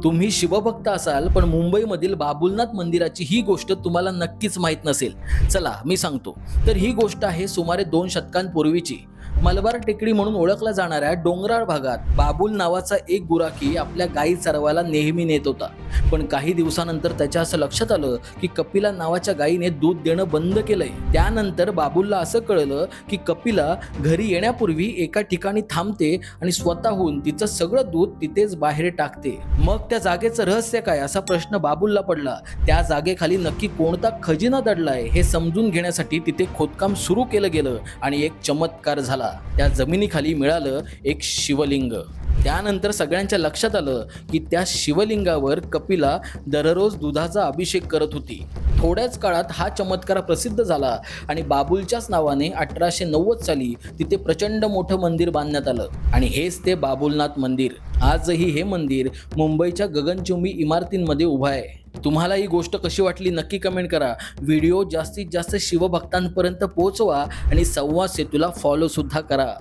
तुम्ही शिवभक्त असाल पण मुंबईमधील बाबुलनाथ मंदिराची ही गोष्ट तुम्हाला नक्कीच माहीत नसेल. चला मी सांगतो. तर ही गोष्ट आहे सुमारे 2 शतकांपूर्वीची. मलबार टेकडी म्हणून ओळखला जाणाऱ्या डोंगराळ भागात बाबुल नावाचा एक गुराखी आपल्या गायी चरवायला नेहमी नेत होता. पण काही दिवसानंतर त्याच्या असं लक्षात आलं की कपिला नावाच्या गायीने दूध देणं बंद केलंय. त्यानंतर बाबुलला असं कळलं की कपिला घरी येण्यापूर्वी एका ठिकाणी थांबते आणि स्वतःहून तिचं सगळं दूध तिथेच बाहेर टाकते. मग त्या जागेचं रहस्य काय असा प्रश्न बाबुलला पडला. त्या जागेखाली नक्की कोणता खजिना दडलाय हे समजून घेण्यासाठी तिथे खोदकाम सुरू केलं गेलं आणि एक चमत्कार झाला. त्या जमिनीखाली मिळालं एक शिवलिंग. त्यानंतर सगळ्यांच्या लक्षात आलं की त्या शिवलिंगावर कपिला दररोज दुधाचा अभिषेक करत होती. थोड्याच काळात हा चमत्कार प्रसिद्ध झाला आणि बाबुलच्याच नावाने 1890 साली तिथे प्रचंड मोठं मंदिर बांधण्यात आलं आणि हेच ते बाबुलनाथ मंदिर. आजही हे मंदिर मुंबईच्या गगनचुंबी इमारतींमध्ये उभं आहे. तुम्हाला ही गोष्ट कशी वाटली नक्की कमेंट करा. व्हिडिओ जास्तीत जास्त शिवभक्तांपर्यंत पोहोचवा आणि संवाद सेतूला फॉलो सुद्धा करा.